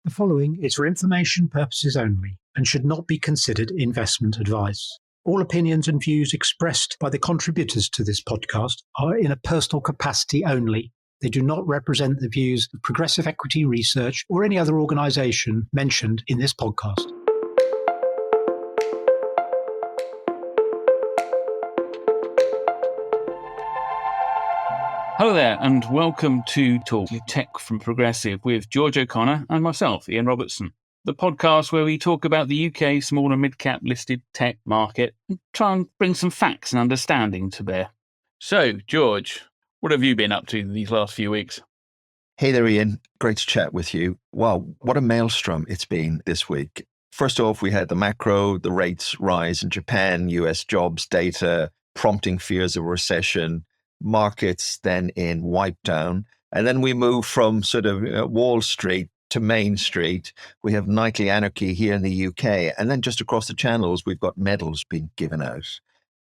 The following is for information purposes only and should not be considered investment advice. All opinions and views expressed by the contributors to this podcast are in a personal capacity only. They do not represent the views of Progressive Equity Research or any other organization mentioned in this podcast. Hello there, and welcome to Talk Tech from Progressive with George O'Connor and myself, Ian Robertson, the podcast where we talk about the UK small and mid-cap listed tech market and try and bring some facts and understanding to bear. So, George, what have you been up to these last few weeks? Hey there, Ian. Great to chat with you. Wow, what a maelstrom it's been this week. First off, we had the macro, the rates rise in Japan, US jobs data, prompting fears of recession, markets then in wipe down. And then we move from sort of Wall Street to Main Street. We have nightly anarchy here in the UK. And then just across the channels, we've got medals being given out.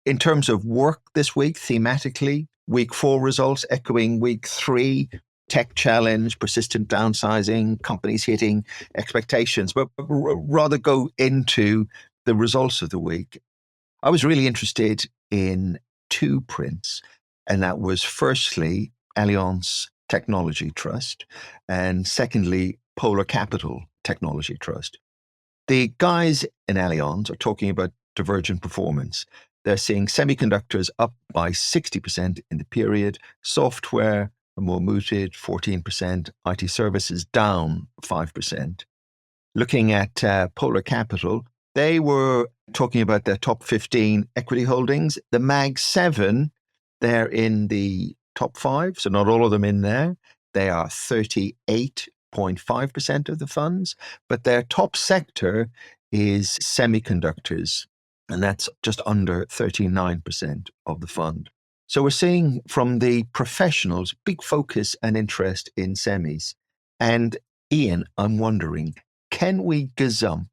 In terms of work this week, thematically, week 4 results echoing week 3, tech challenge, persistent downsizing, companies hitting expectations, but rather go into the results of the week. I was really interested in 2 prints. And that was firstly, Allianz Technology Trust, and secondly, Polar Capital Technology Trust. The guys in Allianz are talking about divergent performance. They're seeing semiconductors up by 60% in the period, software more muted, 14%, IT services down 5%. Looking at Polar Capital, they were talking about their top 15 equity holdings. The Mag 7, they're in the top 5, so not all of them in there. They are 38.5% of the funds, but their top sector is semiconductors, and that's just under 39% of the fund. So we're seeing from the professionals big focus and interest in semis. And Ian, I'm wondering, can we gazump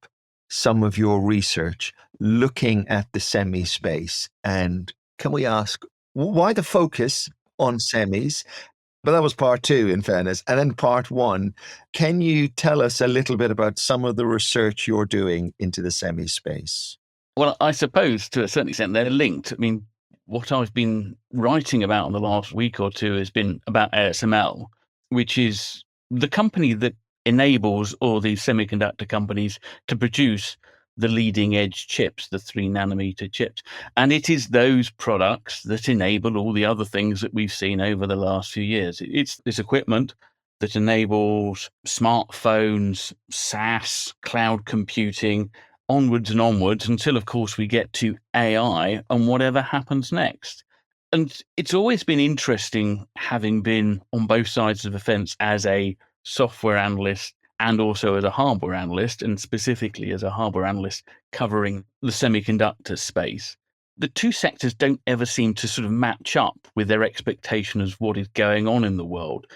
some of your research looking at the semi space? And can we ask, why the focus on semis? But that was part 2, in fairness. And then part 1, can you tell us a little bit about some of the research you're doing into the semi space? Well, I suppose to a certain extent they're linked. I mean, what I've been writing about in the last week or 2 has been about ASML, which is the company that enables all these semiconductor companies to produce the leading edge chips, the 3-nanometer chips. And it is those products that enable all the other things that we've seen over the last few years. It's this equipment that enables smartphones, SaaS, cloud computing, onwards and onwards, until, of course, we get to AI and whatever happens next. And it's always been interesting, having been on both sides of the fence as a software analyst and also as a hardware analyst, and specifically as a hardware analyst covering the semiconductor space. The 2 sectors don't ever seem to sort of match up with their expectation of what is going on in the world.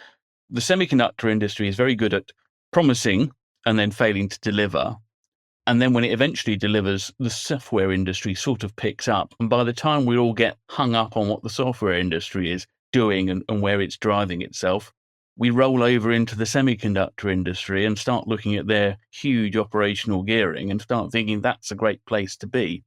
The semiconductor industry is very good at promising and then failing to deliver. And then when it eventually delivers, the software industry sort of picks up. And by the time we all get hung up on what the software industry is doing and where it's driving itself, we roll over into the semiconductor industry and start looking at their huge operational gearing and start thinking that's a great place to be.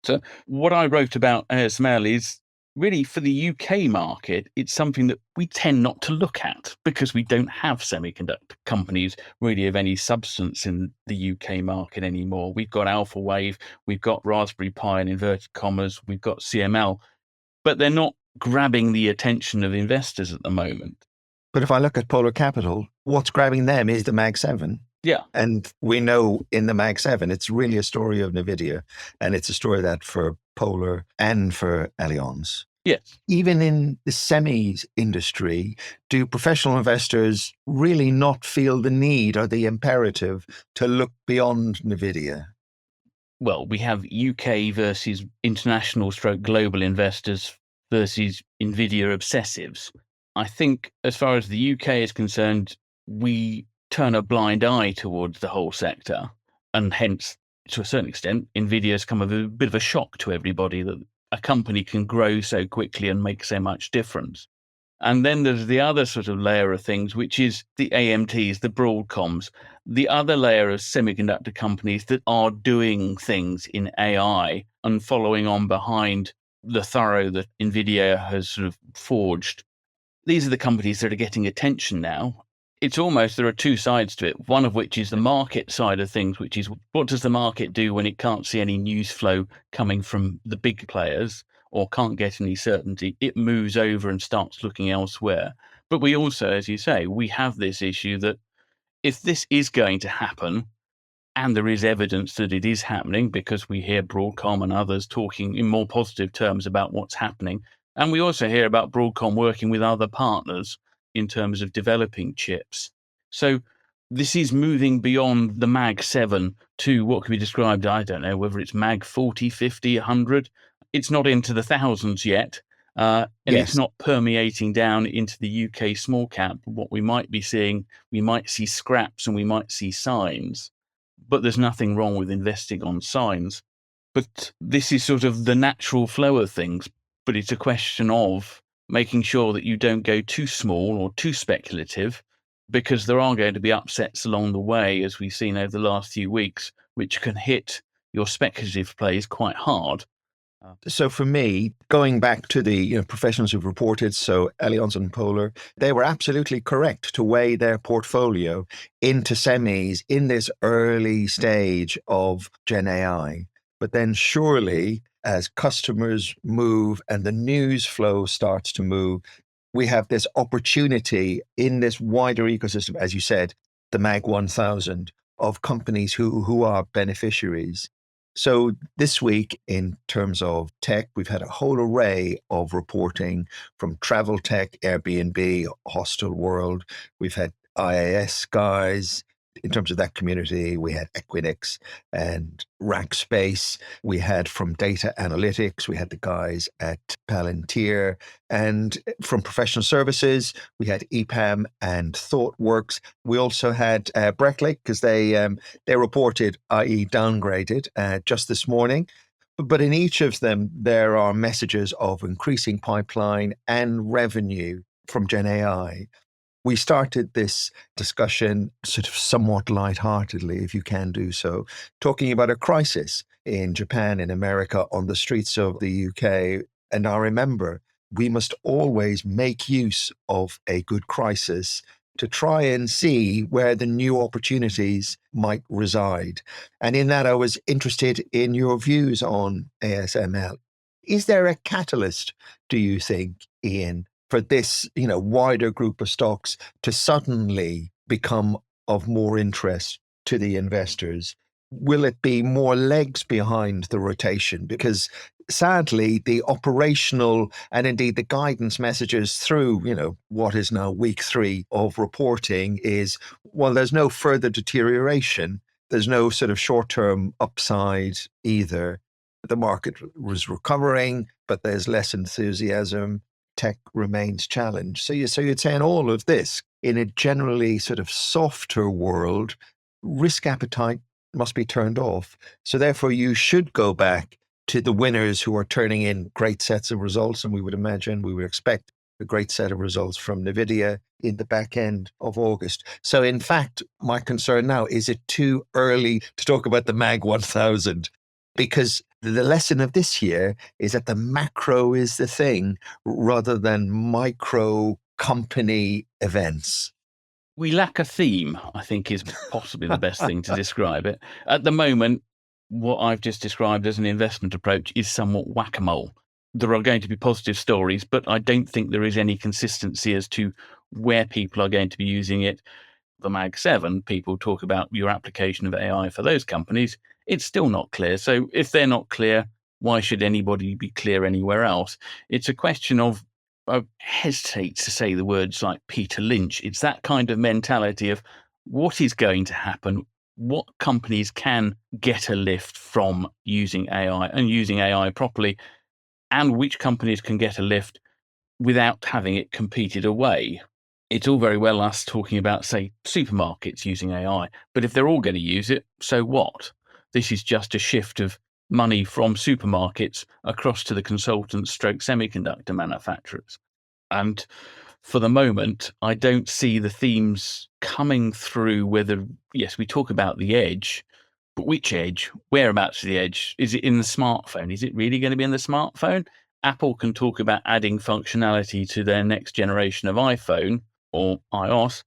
So what I wrote about ASML is really, for the UK market, it's something that we tend not to look at because we don't have semiconductor companies really of any substance in the UK market anymore. We've got Alphawave, we've got Raspberry Pi in inverted commas, we've got CML, but they're not grabbing the attention of investors at the moment. But if I look at Polar Capital, what's grabbing them is the Mag 7. Yeah. And we know in the Mag 7, it's really a story of Nvidia. And it's a story that for Polar and for Allianz. Yes. Even in the semis industry, do professional investors really not feel the need or the imperative to look beyond Nvidia? Well, we have UK versus international / global investors versus Nvidia obsessives. I think as far as the UK is concerned, we turn a blind eye towards the whole sector. And hence, to a certain extent, Nvidia has come as a bit of a shock to everybody that a company can grow so quickly and make so much difference. And then there's the other sort of layer of things, which is the AMTs, the Broadcoms, the other layer of semiconductor companies that are doing things in AI and following on behind the thorough that Nvidia has sort of forged. These are the companies that are getting attention now. It's almost, there are two sides to it, one of which is the market side of things, which is what does the market do when it can't see any news flow coming from the big players or can't get any certainty? It moves over and starts looking elsewhere. But we also, as you say, we have this issue that if this is going to happen, and there is evidence that it is happening because we hear Broadcom and others talking in more positive terms about what's happening. And we also hear about Broadcom working with other partners in terms of developing chips. So this is moving beyond the Mag 7 to what can be described, I don't know, whether it's Mag 40, 50, 100. It's not into the thousands yet. And Yes. it's not permeating down into the UK small cap. What we might be seeing, we might see scraps and we might see signs. But there's nothing wrong with investing on signs. But this is sort of the natural flow of things. But it's a question of making sure that you don't go too small or too speculative, because there are going to be upsets along the way, as we've seen over the last few weeks, which can hit your speculative plays quite hard. So for me, going back to the professionals who've reported, so Allianz and Polar, they were absolutely correct to weigh their portfolio into semis in this early stage of Gen AI. But then surely, as customers move and the news flow starts to move, we have this opportunity in this wider ecosystem, as you said, the Mag 1000, of companies who are beneficiaries. So this week, in terms of tech, we've had a whole array of reporting from travel tech, AirBNB, Hostel World. We've had IAS guys. In terms of that community, we had Equinox and Rackspace. We had from data analytics, we had the guys at Palantir. And from professional services, we had EPAM and ThoughtWorks. We also had Breckley, because they reported, i.e. downgraded, just this morning. But in each of them, there are messages of increasing pipeline and revenue from Gen AI. We started this discussion sort of somewhat lightheartedly, if you can do so, talking about a crisis in Japan, in America, on the streets of the UK. And I remember we must always make use of a good crisis to try and see where the new opportunities might reside. And in that, I was interested in your views on ASML. Is there a catalyst, do you think, Ian, for this, wider group of stocks to suddenly become of more interest to the investors? Will it be more legs behind the rotation? Because sadly, the operational and indeed the guidance messages through, what is now week 3 of reporting is, well, there's no further deterioration. There's no sort of short-term upside either. The market was recovering, but there's less enthusiasm. Tech remains challenged. So you'd say in all of this, in a generally sort of softer world, risk appetite must be turned off. So therefore, you should go back to the winners who are turning in great sets of results. And we would expect a great set of results from Nvidia in the back end of August. So in fact, my concern now, is it too early to talk about the Mag 1000? Because the lesson of this year is that the macro is the thing rather than micro company events. We lack a theme, I think, is possibly the best thing to describe it. At the moment, what I've just described as an investment approach is somewhat whack-a-mole. There are going to be positive stories, but I don't think there is any consistency as to where people are going to be using it. The Mag 7, people talk about your application of AI for those companies. It's still not clear. So if they're not clear, why should anybody be clear anywhere else? It's a question of, I hesitate to say the words like Peter Lynch. It's that kind of mentality of what is going to happen, what companies can get a lift from using AI and using AI properly, and which companies can get a lift without having it competed away. It's all very well us talking about, say, supermarkets using AI, but if they're all going to use it, so what? This is just a shift of money from supermarkets across to the consultants stroke semiconductor manufacturers. And for the moment, I don't see the themes coming through. Whether, yes, we talk about the edge, but which edge? Whereabouts is the edge? Is it in the smartphone? Is it really going to be in the smartphone? Apple can talk about adding functionality to their next generation of iPhone or iOS,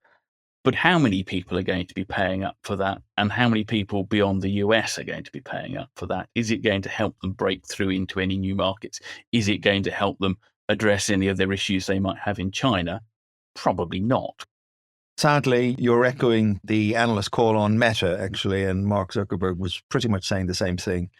but how many people are going to be paying up for that? And how many people beyond the US are going to be paying up for that? Is it going to help them break through into any new markets? Is it going to help them address any of their issues they might have in China? Probably not. Sadly, you're echoing the analyst call on Meta, actually, and Mark Zuckerberg was pretty much saying the same thing.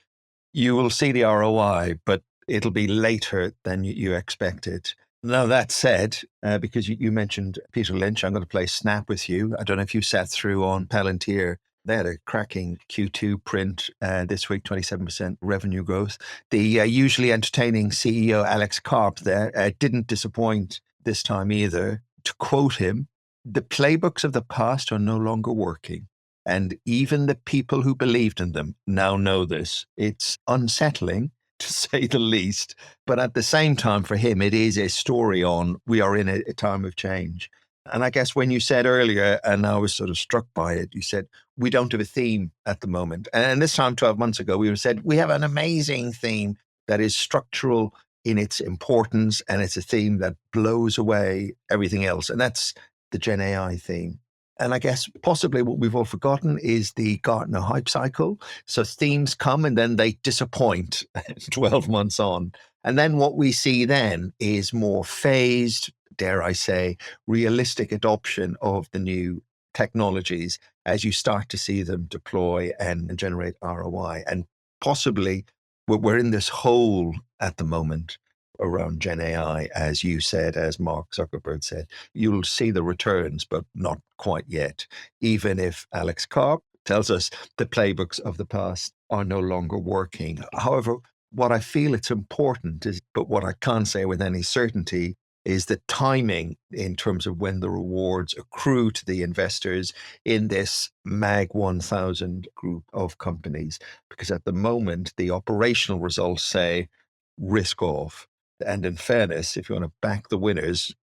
You will see the ROI, but it'll be later than you expected. Now, that said, because you mentioned Peter Lynch, I'm going to play Snap with you. I don't know if you sat through on Palantir. They had a cracking Q2 print this week, 27% revenue growth. The usually entertaining CEO, Alex Karp, there didn't disappoint this time either. To quote him, "The playbooks of the past are no longer working. And even the people who believed in them now know this." It's unsettling, to say the least. But at the same time, for him, it is a story on we are in a time of change. And I guess when you said earlier, and I was sort of struck by it, you said, we don't have a theme at the moment. And this time, 12 months ago, we said, we have an amazing theme that is structural in its importance, and it's a theme that blows away everything else. And that's the Gen AI theme. And I guess possibly what we've all forgotten is the Gartner hype cycle. So themes come and then they disappoint 12 months on. And then what we see then is more phased, dare I say, realistic adoption of the new technologies as you start to see them deploy and generate ROI. And possibly we're in this hole at the moment around Gen AI, as you said, as Mark Zuckerberg said. You'll see the returns, but not quite yet, even if Alex Karp tells us the playbooks of the past are no longer working. However, what I feel it's important is, but what I can't say with any certainty, is the timing in terms of when the rewards accrue to the investors in this MAG 1000 group of companies. Because at the moment, the operational results say risk off. And in fairness, if you want to back the winners,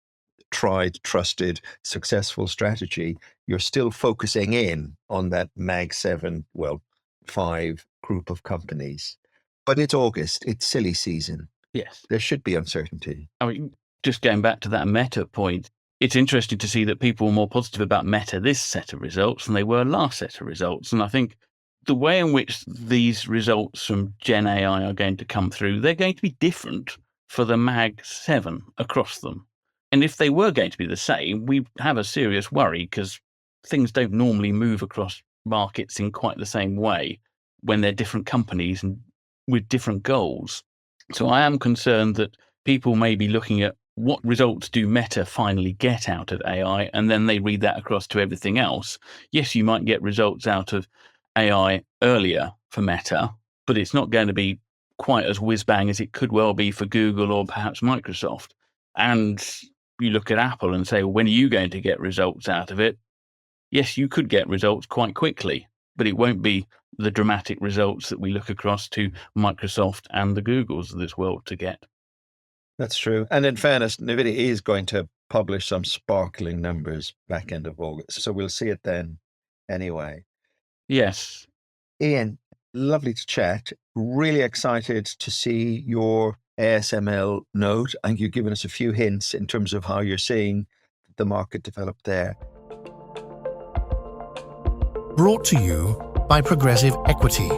tried, trusted, successful strategy, you're still focusing in on that MAG 7, 5 group of companies. But it's August, it's silly season. Yes. There should be uncertainty. I mean, just going back to that Meta point, it's interesting to see that people were more positive about Meta this set of results than they were last set of results. And I think the way in which these results from Gen AI are going to come through, they're going to be different for the MAG 7 across them. And if they were going to be the same, we have a serious worry because things don't normally move across markets in quite the same way when they're different companies and with different goals. So I am concerned that people may be looking at what results do Meta finally get out of AI, and then they read that across to everything else. Yes, you might get results out of AI earlier for Meta, but it's not going to be quite as whiz-bang as it could well be for Google or perhaps Microsoft. And you look at Apple and say, well, when are you going to get results out of it? Yes, you could get results quite quickly, but it won't be the dramatic results that we look across to Microsoft and the Googles of this world to get. That's true. And in fairness, Nvidia is going to publish some sparkling numbers back end of August. So we'll see it then anyway. Yes. Ian, lovely to chat. Really excited to see your ASML note. I think you've given us a few hints in terms of how you're seeing the market develop there. Brought to you by Progressive Equity.